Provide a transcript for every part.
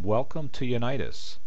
welcome to Unitas.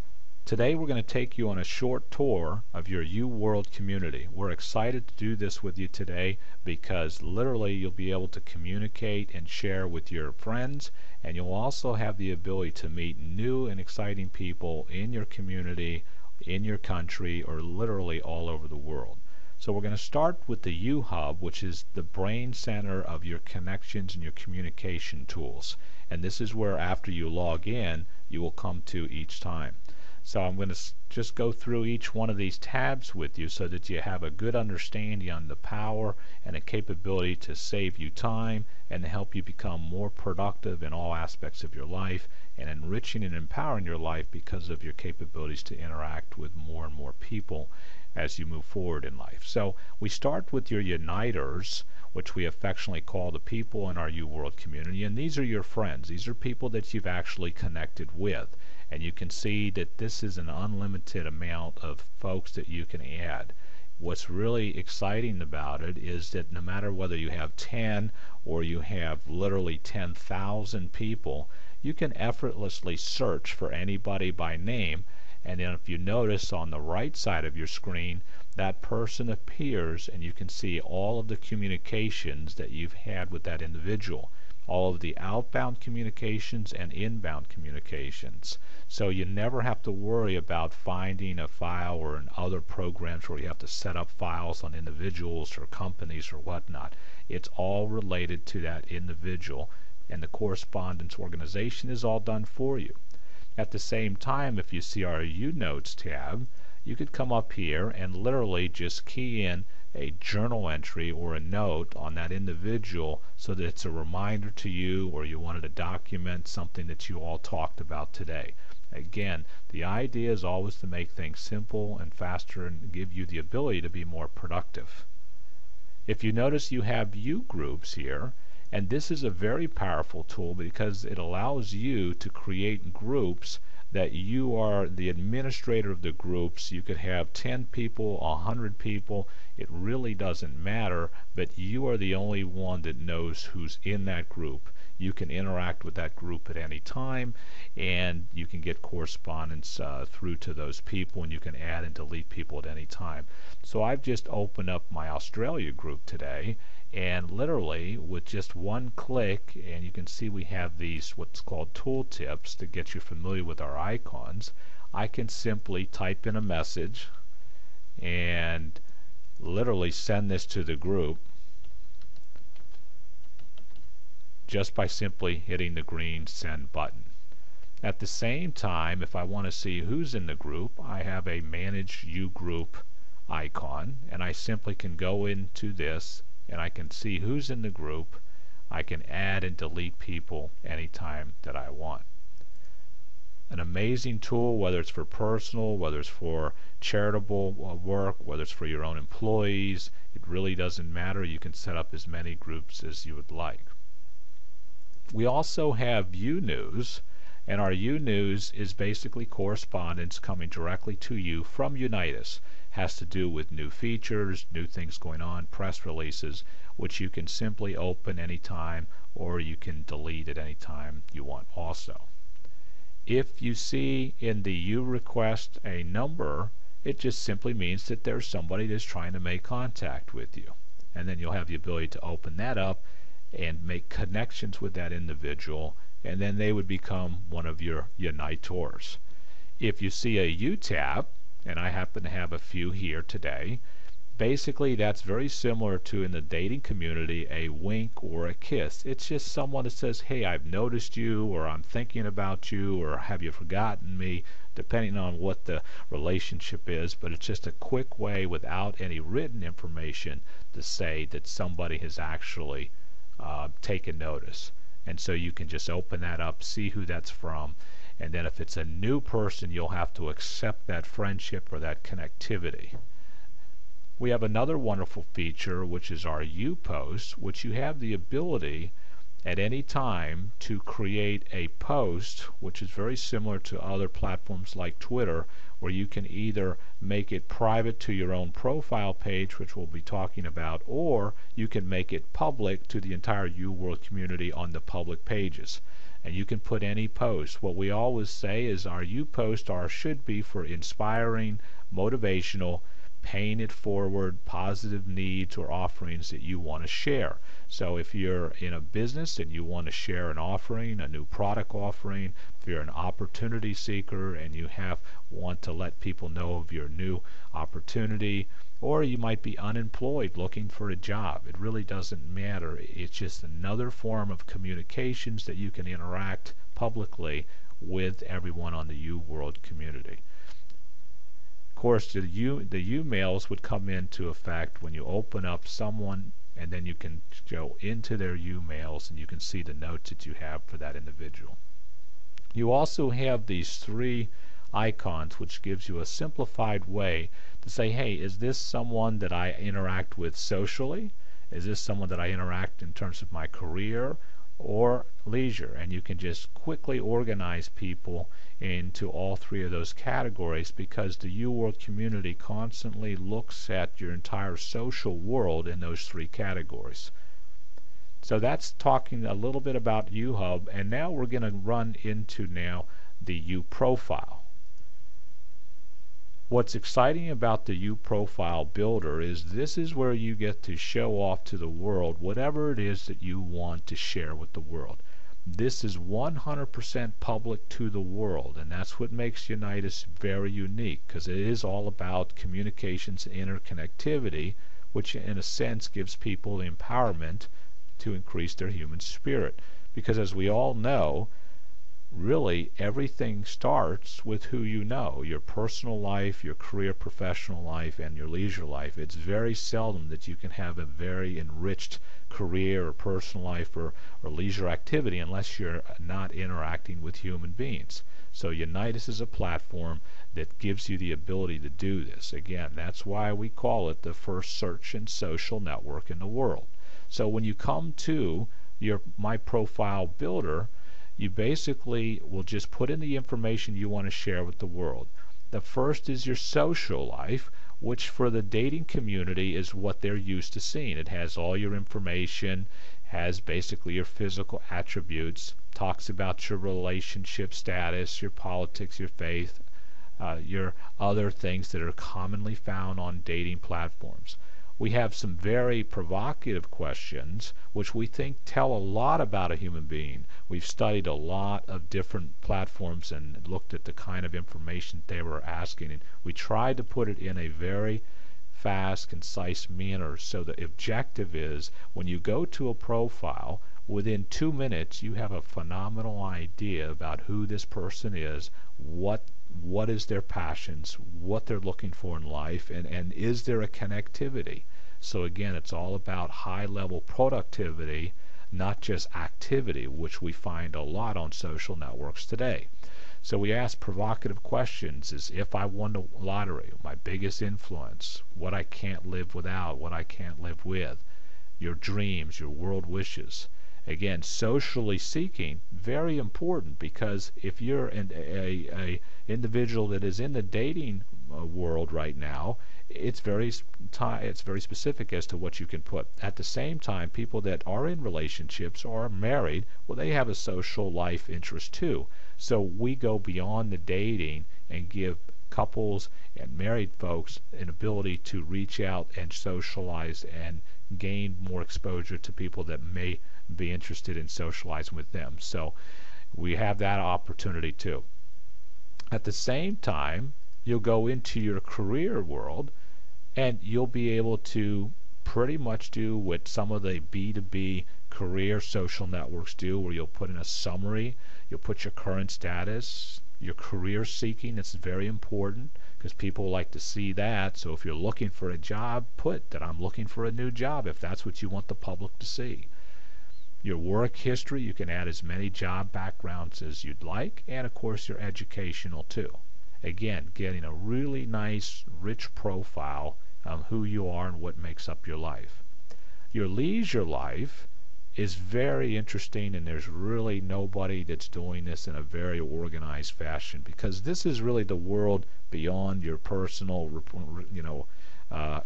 Today we're going to take you on a short tour of your uWorld community. We're excited to do this with you today because literally you'll be able to communicate and share with your friends, and you'll also have the ability to meet new and exciting people in your community, in your country, or literally all over the world. So we're going to start with the uHub, which is the brain center of your connections and your communication tools. And this is where after you log in, you will come to each time. So I'm going to just go through each one of these tabs with you so that you have a good understanding on the power and the capability to save you time and to help you become more productive in all aspects of your life and enriching and empowering your life because of your capabilities to interact with more and more people as you move forward in life. So we start with your uniters, which we affectionately call the people in our uWorld community, and these are your friends. These are people that you've actually connected with, and you can see that this is an unlimited amount of folks that you can add. What's really exciting about it is that no matter whether you have 10 or you have literally 10,000 people, you can effortlessly search for anybody by name. And then if you notice on the right side of your screen, that person appears and you can see all of the communications that you've had with that individual, all of the outbound communications and inbound communications. So you never have to worry about finding a file or in other programs where you have to set up files on individuals or companies or whatnot. It's all related to that individual, and the correspondence organization is all done for you. At the same time, if you see our uNotes tab, you could come up here and literally just key in a journal entry or a note on that individual so that it's a reminder to you, or you wanted to document something that you all talked about today. Again, the idea is always to make things simple and faster and give you the ability to be more productive. If you notice, you have uGroups here, and this is a very powerful tool because it allows you to create groups that you are the administrator of the groups. You could have 10 people, 100 people, it really doesn't matter, but you are the only one that knows who's in that group. You can interact with that group at any time, and you can get correspondence through to those people, and you can add and delete people at any time. So I've just opened up my Australia group today, and literally with just one click, and you can see we have these what's called tooltips to get you familiar with our icons. I can simply type in a message and literally send this to the group just by simply hitting the green send button. At the same time, if I want to see who's in the group, I have a manage uGroup icon, and I simply can go into this and I can see who's in the group. I can add and delete people anytime that I want. An amazing tool, whether it's for personal, whether it's for charitable work, whether it's for your own employees. It really doesn't matter. You can set up as many groups as you would like. We also have uNews, and our uNews is basically correspondence coming directly to you from Unitas. Has to do with new features, new things going on, press releases, which you can simply open anytime or you can delete at any time you want also. If you see in the U request a number, it just simply means that there's somebody that's trying to make contact with you. And then you'll have the ability to open that up and make connections with that individual, and then they would become one of your unitors. If you see a U tab, and I happen to have a few here today, basically that's very similar to, in the dating community, a wink or a kiss. It's just someone that says, hey, I've noticed you, or I'm thinking about you, or have you forgotten me, depending on what the relationship is. But it's just a quick way without any written information to say that somebody has actually taken notice. And so you can just open that up, see who that's from, and then if it's a new person, you'll have to accept that friendship or that connectivity. We have another wonderful feature, which is our uPost, which you have the ability at any time to create a post, which is very similar to other platforms like Twitter, where you can either make it private to your own profile page, which we'll be talking about, or you can make it public to the entire uWorld community on the public pages. and you can put any post. What we always say is our you post should be for inspiring, motivational, paying it forward, positive needs or offerings that you want to share. So if you're in a business and you want to share an offering, a new product offering, if you're an opportunity seeker and you want to let people know of your new opportunity, or you might be unemployed looking for a job. It really doesn't matter. It's just another form of communications that you can interact publicly with everyone on the uWorld community. Of course, the U-mails would come into effect when you open up someone, and then you can go into their U-mails and you can see the notes that you have for that individual. You also have these three icons, which gives you a simplified way to say, hey, is this someone that I interact with socially? Is this someone that I interact in terms of my career or leisure? And you can just quickly organize people into all three of those categories, because the uWorld community constantly looks at your entire social world in those three categories. So that's talking a little bit about uHub, and now we're going to run into the uProfile. What's exciting about the uProfile builder is this is where you get to show off to the world whatever it is that you want to share with the world. This is 100% public to the world, and that's what makes Unitas very unique, because it is all about communications and interconnectivity, which in a sense gives people the empowerment to increase their human spirit. Because as we all know, really everything starts with who you know, your personal life, your career, professional life, and your leisure life. It's very seldom that you can have a very enriched career or personal life or leisure activity unless you're not interacting with human beings. So Unitas is a platform that gives you the ability to do this. Again, that's why we call it the first search and social network in the world. So when you come to your My Profile Builder, you basically will just put in the information you want to share with the world. The first is your social life, which for the dating community is what they're used to seeing. It has all your information, has basically your physical attributes, talks about your relationship status, your politics, your faith, your other things that are commonly found on dating platforms. We have some very provocative questions which we think tell a lot about a human being. We've studied a lot of different platforms and looked at the kind of information they were asking, and we tried to put it in a very fast, concise manner. So the objective is when you go to a profile, within 2 minutes you have a phenomenal idea about who this person is, what is their passions, what they're looking for in life, and is there a connectivity. So again, it's all about high-level productivity, not just activity, which we find a lot on social networks today. So we ask provocative questions: is if I won the lottery, my biggest influence, what I can't live without, what I can't live with, your dreams, your world wishes. Again, socially seeking, very important, because if you're a individual that is in the dating world right now, it's very specific as to what you can put. At the same time, people that are in relationships or are married, well, they have a social life interest too. So we go beyond the dating and give couples and married folks an ability to reach out and socialize and gain more exposure to people that may be interested in socializing with them. So we have that opportunity too. At the same time, you'll go into your career world and you'll be able to pretty much do what some of the B2B career social networks do, where you'll put in a summary, you'll put your current status, your career seeking. That's very important because people like to see that. So if you're looking for a job, put that I'm looking for a new job if that's what you want the public to see. Your work history, you can add as many job backgrounds as you'd like, and of course your educational too. Again, getting a really nice, rich profile of who you are and what makes up your life. Your leisure life is very interesting, and there's really nobody that's doing this in a very organized fashion, because this is really the world beyond your personal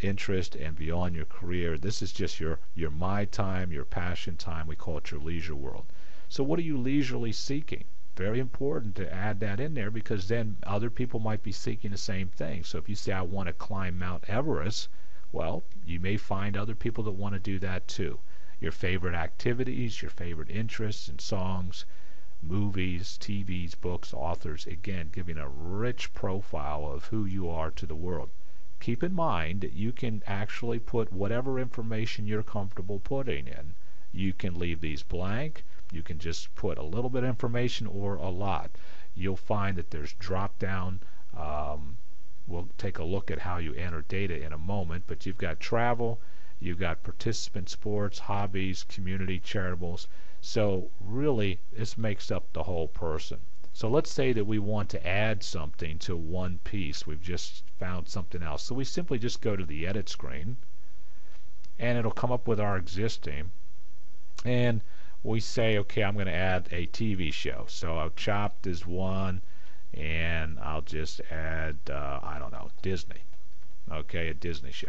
interest and beyond your career. This is just your my time, your passion time. We call it your leisure world. So what are you leisurely seeking? Very important to add that in there, because then other people might be seeking the same thing. So if you say, I want to climb Mount Everest, well, you may find other people that want to do that too. Your favorite activities, your favorite interests and songs, movies, TVs, books, authors, again, giving a rich profile of who you are to the world. Keep in mind that you can actually put whatever information you're comfortable putting in. You can leave these blank. You can just put a little bit of information or a lot. You'll find that there's drop down. We'll take a look at how you enter data in a moment, but you've got travel, you've got participant sports, hobbies, community, charitables. So really, this makes up the whole person. So let's say that we want to add something to one piece. We've just found something else. So we simply just go to the edit screen, and it'll come up with our existing. And we say, okay, I'm going to add a TV show. So I'll chop this one, and I'll just add, I don't know, Disney. Okay, a Disney show.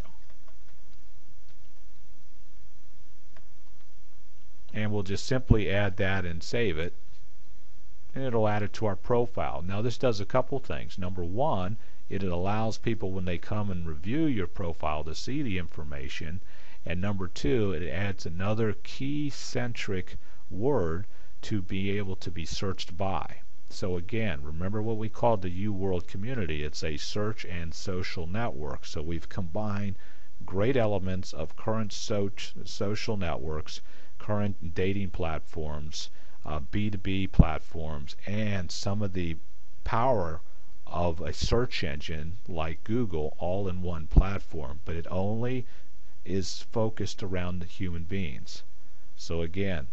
And we'll just simply add that and save it, and it'll add it to our profile. Now this does a couple things. Number one, it allows people when they come and review your profile to see the information, and number two, it adds another key centric word to be able to be searched by. So again, remember what we called the uWorld community. It's a search and social network. So we've combined great elements of current social networks, current dating platforms, B2B platforms, and some of the power of a search engine like Google all in one platform, but it only is focused around the human beings. So again,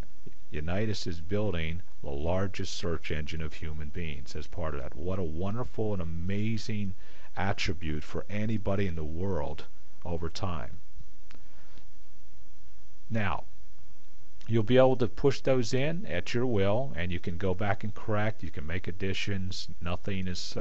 Unitas is building the largest search engine of human beings as part of that. What a wonderful and amazing attribute for anybody in the world over time. Now, you'll be able to push those in at your will, and you can go back and correct. You can make additions. Nothing is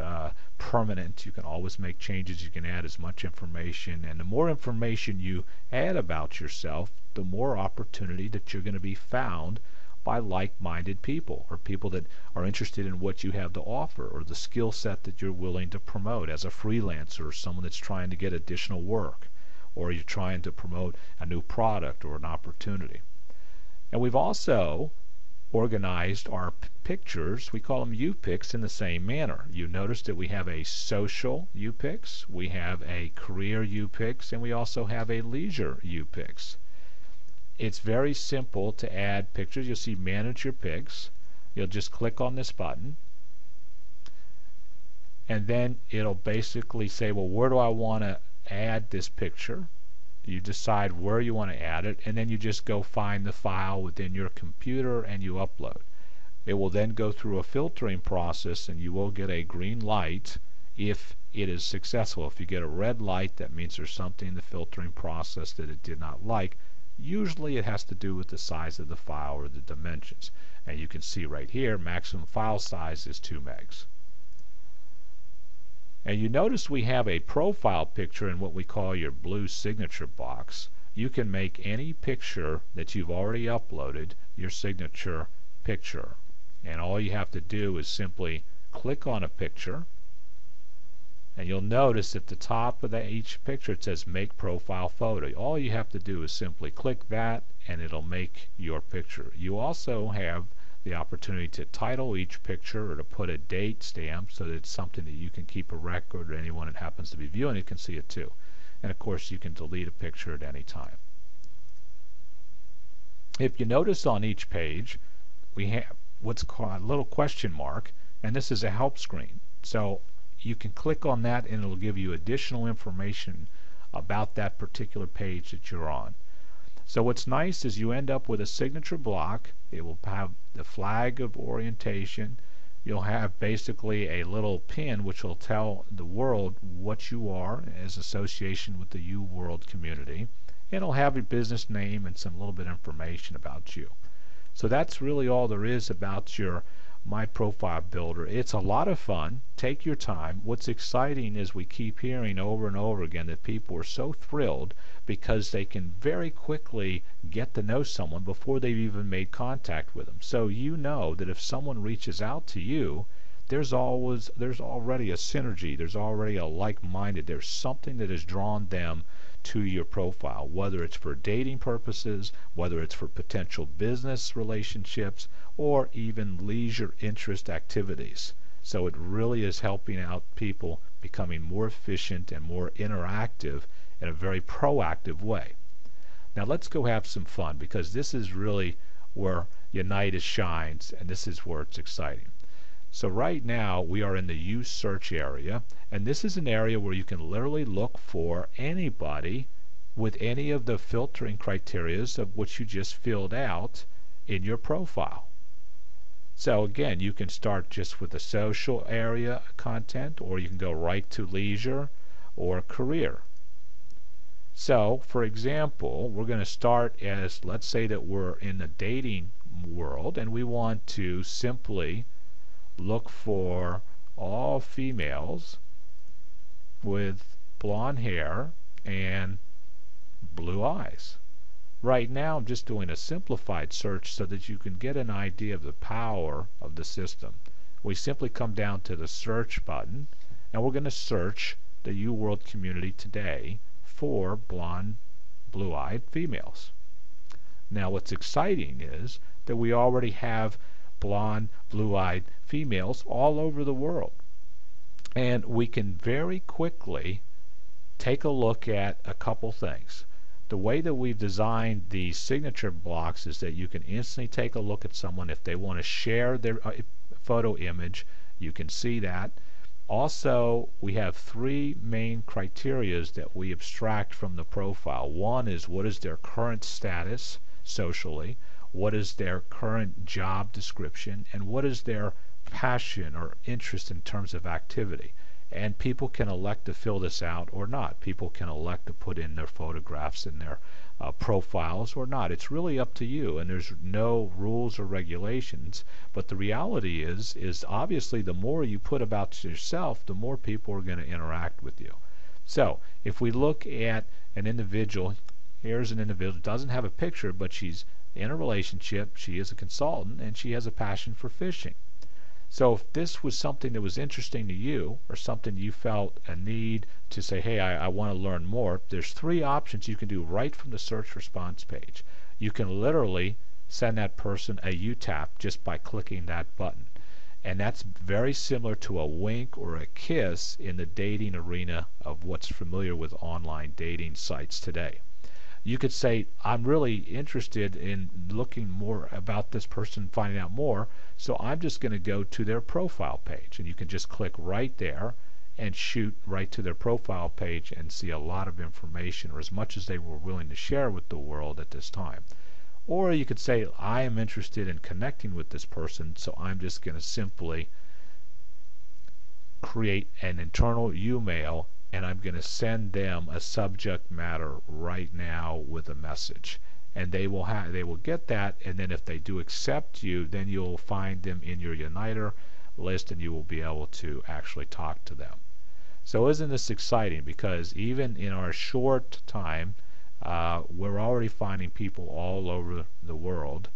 permanent. You can always make changes. You can add as much information, and the more information you add about yourself, the more opportunity that you're going to be found by like-minded people, or people that are interested in what you have to offer, or the skill set that you're willing to promote as a freelancer, or someone that's trying to get additional work, or you're trying to promote a new product or an opportunity. And we've also organized our pictures, we call them U-Pics, in the same manner. You notice that we have a social U-Pics, we have a career U-Pics, and we also have a leisure U-Pics. It's very simple to add pictures. You'll see Manage Your Pics. You'll just click on this button, and then it'll basically say, well, where do I want to add this picture? You decide where you want to add it, and then you just go find the file within your computer and you upload. It will then go through a filtering process, and you will get a green light if it is successful. If you get a red light, that means there's something in the filtering process that it did not like. Usually it has to do with the size of the file or the dimensions. And you can see right here, maximum file size is 2 megs. And you notice we have a profile picture in what we call your blue signature box. You can make any picture that you've already uploaded your signature picture. And all you have to do is simply click on a picture, and you'll notice at the top of each picture it says Make Profile Photo. All you have to do is simply click that, and it'll make your picture. You also have the opportunity to title each picture, or to put a date stamp so that it's something that you can keep a record, or anyone that happens to be viewing it can see it too. And of course you can delete a picture at any time. If you notice on each page we have what's called a little question mark, and this is a help screen. So you can click on that and it'll give you additional information about that particular page that you're on. So what's nice is you end up with a signature block. It will have the flag of orientation. You'll have basically a little pin which will tell the world what you are as association with the uWorld community. And it'll have your business name and some little bit of information about you. So that's really all there is about your My Profile Builder. It's a lot of fun. Take your time. What's exciting is we keep hearing over and over again that people are so thrilled because they can very quickly get to know someone before they've even made contact with them. So you know that if someone reaches out to you, there's already a synergy, there's already a like-minded, there's something that has drawn them to your profile, whether it's for dating purposes, whether it's for potential business relationships, or even leisure interest activities. So it really is helping out people becoming more efficient and more interactive in a very proactive way. Now let's go have some fun, because this is really where Unitas shines, and this is where it's exciting. So right now we are in the use search area, and this is an area where you can literally look for anybody with any of the filtering criterias of which you just filled out in your profile. So again, you can start just with the social area content, or you can go right to leisure or career. So for example, we're going to start as, let's say that we're in the dating world and we want to simply look for all females with blonde hair and blue eyes. Right now I'm just doing a simplified search so that you can get an idea of the power of the system. We simply come down to the search button and we're going to search the uWorld community today for blonde, blue-eyed females. Now what's exciting is that we already have blonde, blue-eyed females all over the world. And we can very quickly take a look at a couple things. The way that we've designed the signature blocks is that you can instantly take a look at someone. If they want to share their photo image, you can see that. Also, we have three main criterias that we abstract from the profile. One is, what is their current status socially? What is their current job description, and what is their passion or interest in terms of activity? And people can elect to fill this out or not. People can elect to put in their photographs in their profiles or not. It's really up to you, and there's no rules or regulations. But the reality is obviously the more you put about yourself, the more people are going to interact with you. So if we look at an individual, here's an individual who doesn't have a picture, but she's in a relationship, she is a consultant, and she has a passion for fishing. So if this was something that was interesting to you, or something you felt a need to say, hey, I want to learn more, there's three options you can do right from the search response page. You can literally send that person a UTAP just by clicking that button. And that's very similar to a wink or a kiss in the dating arena of what's familiar with online dating sites today. You could say, I'm really interested in looking more about this person, finding out more, so I'm just going to go to their profile page. And you can just click right there and shoot right to their profile page and see a lot of information, or as much as they were willing to share with the world at this time. Or you could say, I am interested in connecting with this person, so I'm just going to simply create an internal U-mail, and I'm going to send them a subject matter right now with a message, and they will get that. And then if they do accept you, then you'll find them in your Uniter list, and you will be able to actually talk to them. So isn't this exciting? Because even in our short time, we're already finding people all over the world,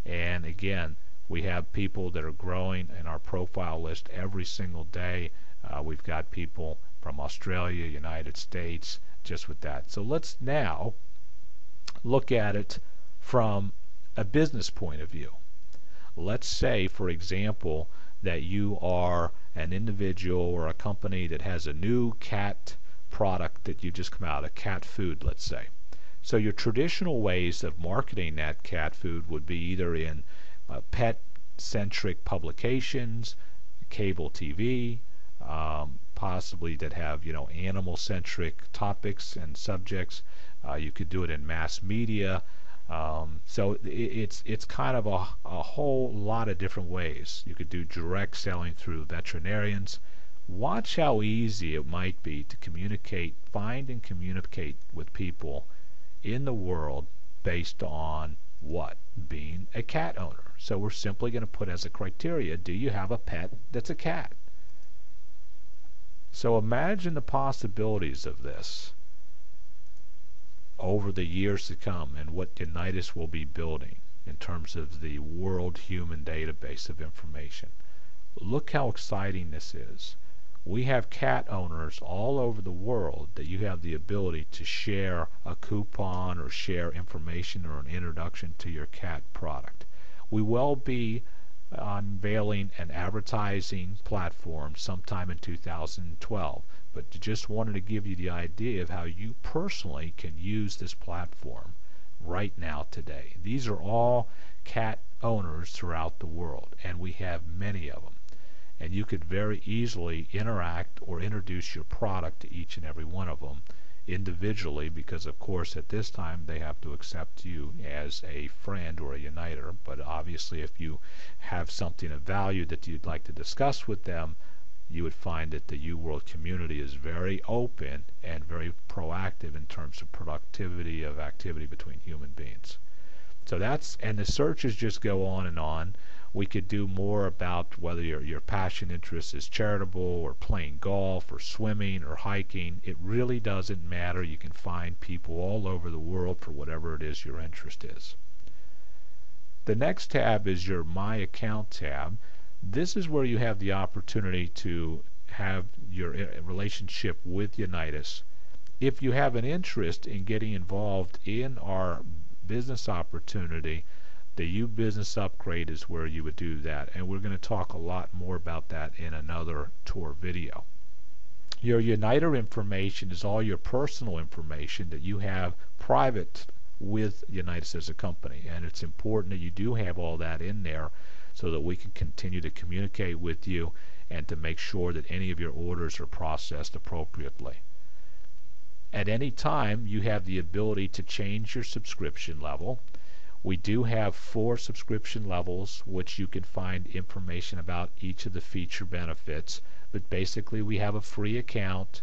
and again, we have people that are growing in our profile list every single day. We've got people from Australia, United States, just with that. So let's now look at it from a business point of view. Let's say, for example, that you are an individual or a company that has a new cat product that you just come out, a cat food, let's say. So your traditional ways of marketing that cat food would be either in pet-centric publications, cable TV, possibly that have animal-centric topics and subjects. You could do it in mass media. So it's kind of a whole lot of different ways. You could do direct selling through veterinarians. Watch how easy it might be to find and communicate with people in the world based on What? Being a cat owner. So we're simply going to put as a criteria, do you have a pet that's a cat? So imagine the possibilities of this over the years to come and what Unitas will be building in terms of the world human database of information. Look how exciting this is. We have cat owners all over the world that you have the ability to share a coupon or share information or an introduction to your cat product. We will be unveiling an advertising platform sometime in 2012, but just wanted to give you the idea of how you personally can use this platform right now today. These are all cat owners throughout the world, and we have many of them. And you could very easily interact or introduce your product to each and every one of them individually, because of course at this time they have to accept you as a friend or a uniter. But obviously if you have something of value that you'd like to discuss with them, you would find that the uWorld community is very open and very proactive in terms of productivity of activity between human beings. So that's, and the searches just go on and on. We could do more about whether your passion interest is charitable or playing golf or swimming or hiking. It really doesn't matter. You can find people all over the world for whatever it is your interest is. The next tab is your My Account tab. This is where you have the opportunity to have your relationship with Unitas. If you have an interest in getting involved in our business opportunity, the U Business Upgrade is where you would do that, and we're going to talk a lot more about that in another tour video. Your Uniter information is all your personal information that you have private with Unitas as a company, and it's important that you do have all that in there so that we can continue to communicate with you and to make sure that any of your orders are processed appropriately. At any time, you have the ability to change your subscription level. We do have 4 subscription levels, which you can find information about each of the feature benefits. But basically, we have a free account,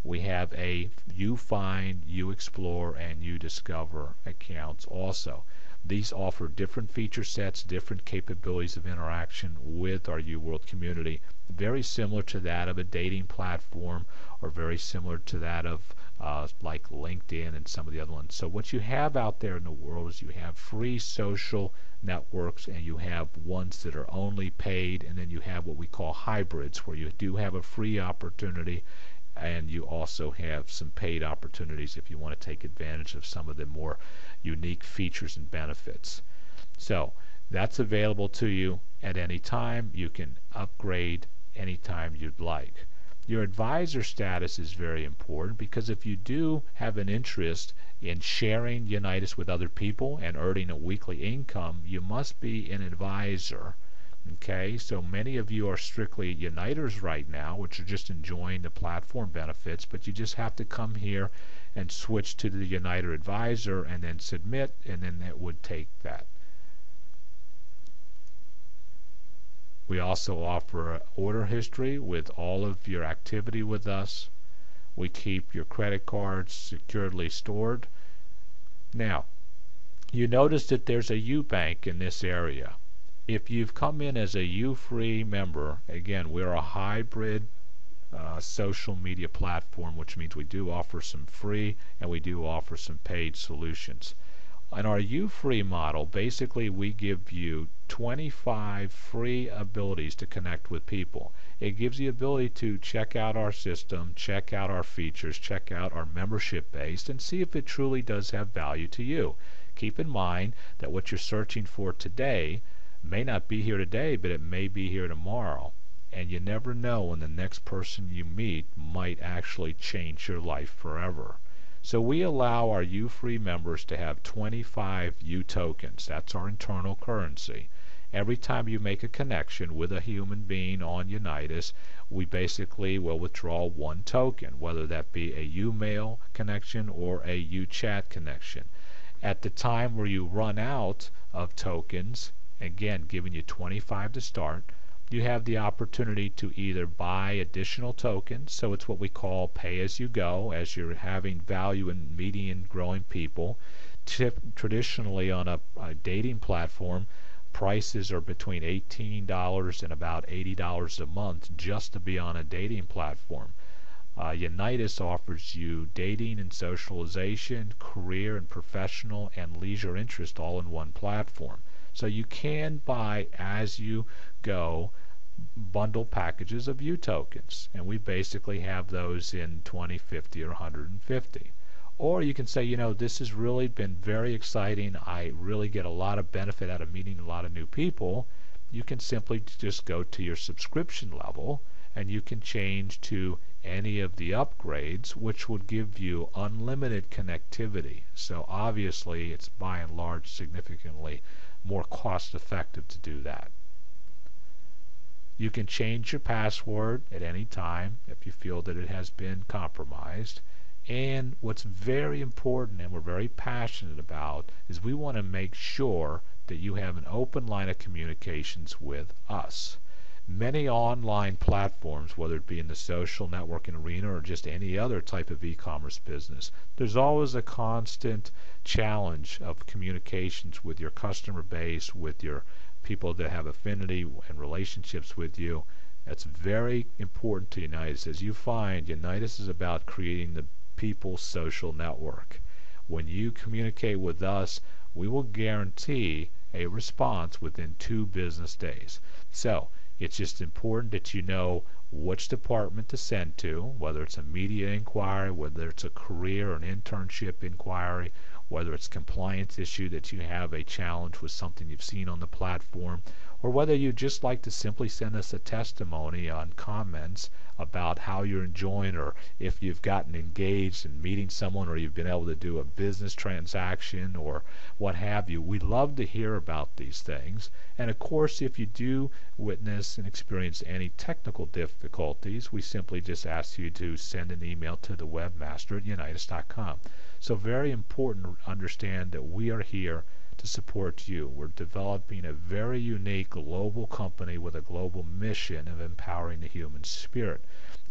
we have a uFind, uExplore, and uDiscover accounts also. These offer different feature sets, different capabilities of interaction with our uWorld community, very similar to that of a dating platform or very similar to that of like LinkedIn and some of the other ones. So what you have out there in the world is you have free social networks, and you have ones that are only paid, and then you have what we call hybrids, where you do have a free opportunity and you also have some paid opportunities if you want to take advantage of some of the more unique features and benefits. So that's available to you at any time. You can upgrade anytime you'd like. Your advisor status is very important, because if you do have an interest in sharing Unitas with other people and earning a weekly income, you must be an advisor. Okay, so many of you are strictly Uniters right now, which are just enjoying the platform benefits, but you just have to come here and switch to the Uniter advisor and then submit, and then it would take that. We also offer order history with all of your activity with us. We keep your credit cards securely stored. Now, you notice that there's a uBank in this area. If you've come in as a U-Free member, again, we're a hybrid social media platform, which means we do offer some free and we do offer some paid solutions. In our U-Free model, basically we give you 25 free abilities to connect with people. It gives you the ability to check out our system, check out our features, check out our membership base, and see if it truly does have value to you. Keep in mind that what you're searching for today may not be here today, but it may be here tomorrow. And you never know when the next person you meet might actually change your life forever. So we allow our U-Free members to have 25 U tokens. That's our internal currency. Every time you make a connection with a human being on Unitas, we basically will withdraw 1 token, whether that be a U-Mail connection or a U-Chat connection. At the time where you run out of tokens, again giving you 25 to start, you have the opportunity to either buy additional tokens, so it's what we call pay as you go, as you're having value in meeting and growing people, Traditionally on a dating platform, prices are between $18 and about $80 a month just to be on a dating platform. Unitas offers you dating and socialization, career and professional, and leisure interest all in one platform. So you can buy as you go bundle packages of U tokens, and we basically have those in 20, 50, or 150. Or you can say, you know, this has really been very exciting. I really get a lot of benefit out of meeting a lot of new people. You can simply just go to your subscription level and you can change to any of the upgrades, which would give you unlimited connectivity. So obviously it's by and large significantly more cost effective to do that. You can change your password at any time if you feel that it has been compromised. And what's very important and we're very passionate about is we want to make sure that you have an open line of communications with us. Many online platforms, whether it be in the social networking arena or just any other type of e-commerce business, there's always a constant challenge of communications with your customer base, with your people that have affinity and relationships with you. That's very important to Unitas. As you find, Unitas is about creating the people's social network. When you communicate with us, we will guarantee a response within 2 business days. So it's just important that you know which department to send to, whether it's a media inquiry, whether it's a career or an internship inquiry, whether it's a compliance issue that you have a challenge with something you've seen on the platform, or whether you'd just like to simply send us a testimony on comments about how you're enjoying, or if you've gotten engaged in meeting someone, or you've been able to do a business transaction, or what have you. We love to hear about these things. And of course, if you do witness and experience any technical difficulties, we simply just ask you to send an email to the webmaster at unitas.com. So very important to understand that we are here to support you. We're developing a very unique global company with a global mission of empowering the human spirit.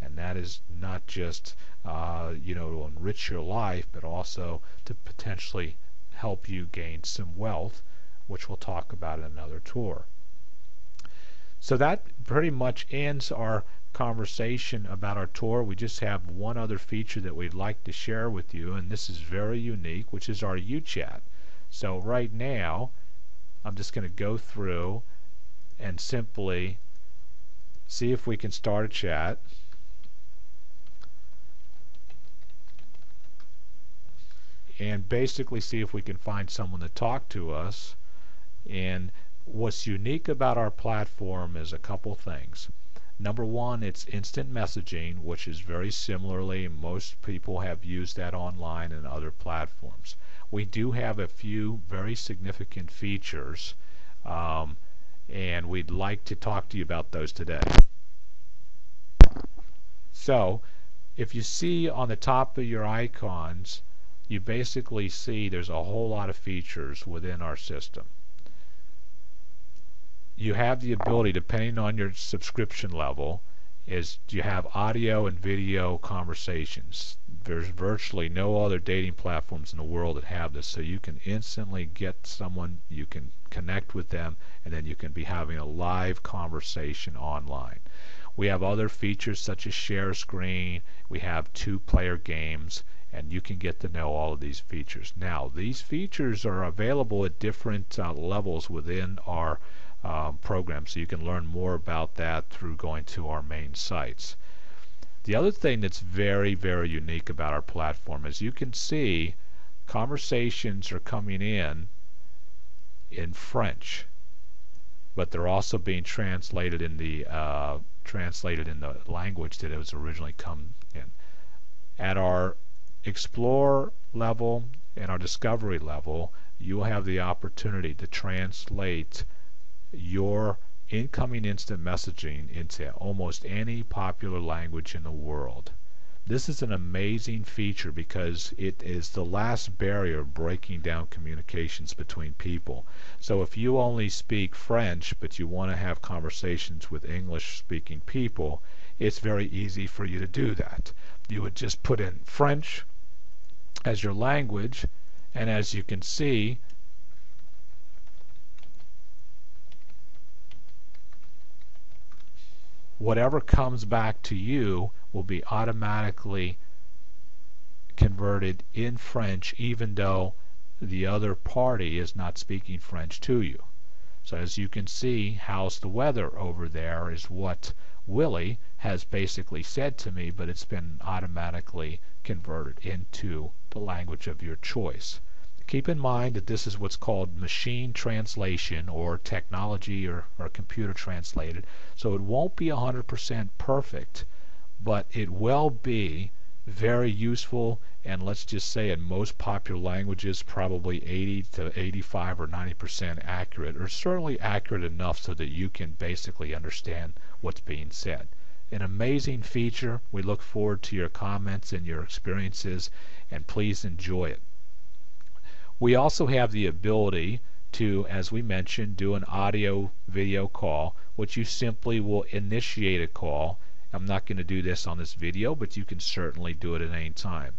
And that is not just to enrich your life, but also to potentially help you gain some wealth, which we'll talk about in another tour. So that pretty much ends our conversation about our tour. We just have one other feature that we'd like to share with you, and this is very unique, which is our uChat. So right now, I'm just going to go through and simply see if we can start a chat. And basically see if we can find someone to talk to us. And what's unique about our platform is a couple things. Number one, it's instant messaging, which is very similarly, most people have used that online and other platforms. We do have a few very significant features, and we'd like to talk to you about those today. So, if you see on the top of your icons, you basically see there's a whole lot of features within our system. You have the ability, depending on your subscription level, is you have audio and video conversations. There's virtually no other dating platforms in the world that have this, so you can instantly get someone, you can connect with them, and then you can be having a live conversation online. We have other features such as share screen, we have 2-player games, and you can get to know all of these features. Now, these features are available at different levels within our program, so you can learn more about that through going to our main sites. The other thing that's very, very unique about our platform, as you can see, conversations are coming in French, but they're also being translated in the language that it was originally come in. At our Explore level and our Discovery level, you will have the opportunity to translate your incoming instant messaging into almost any popular language in the world. This is an amazing feature because it is the last barrier breaking down communications between people. So if you only speak French but you want to have conversations with English speaking people, it's very easy for you to do that. You would just put in French as your language, And as you can see, whatever comes back to you will be automatically converted in French, even though the other party is not speaking French to you. So as you can see, how's the weather over there is what Willie has basically said to me, but it's been automatically converted into the language of your choice. Keep in mind that this is what's called machine translation, or technology or computer translated, so it won't be 100% perfect, but it will be very useful, and let's just say in most popular languages probably 80 to 85 or 90% accurate, or certainly accurate enough so that you can basically understand what's being said. An amazing feature. We look forward to your comments and your experiences, and please enjoy it. We also have the ability to, as we mentioned, do an audio video call, which you simply will initiate a call. I'm not going to do this on this video, but you can certainly do it at any time.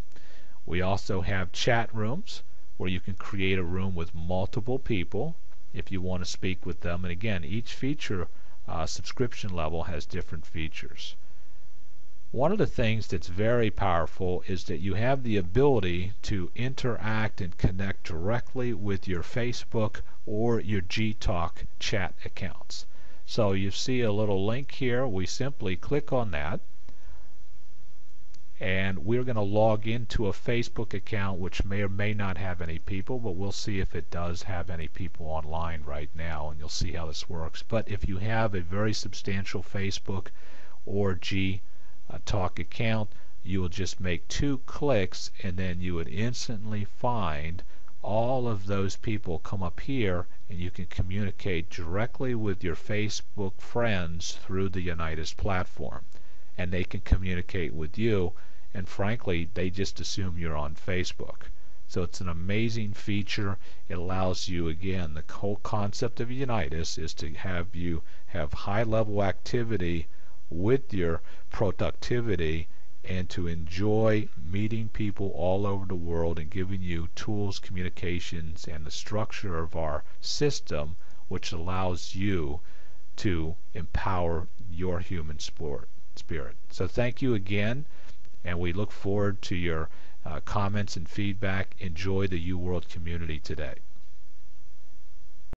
We also have chat rooms where you can create a room with multiple people if you want to speak with them. And again, each feature subscription level has different features. One of the things that's very powerful is that you have the ability to interact and connect directly with your Facebook or your Gtalk chat accounts. So you see a little link here. We simply click on that, and we're going to log into a Facebook account which may or may not have any people, but we'll see if it does have any people online right now, and you'll see how this works. But if you have a very substantial Facebook or Gtalk account, you will just make 2 clicks, and then you would instantly find all of those people come up here, and you can communicate directly with your Facebook friends through the Unitas platform, and they can communicate with you, and frankly they just assume you're on Facebook. So it's an amazing feature. It allows you, again, the whole concept of Unitas is to have you have high level activity with your productivity, and to enjoy meeting people all over the world and giving you tools, communications, and the structure of our system, which allows you to empower your human spirit. So thank you again, and we look forward to your comments and feedback. Enjoy the uWorld community today.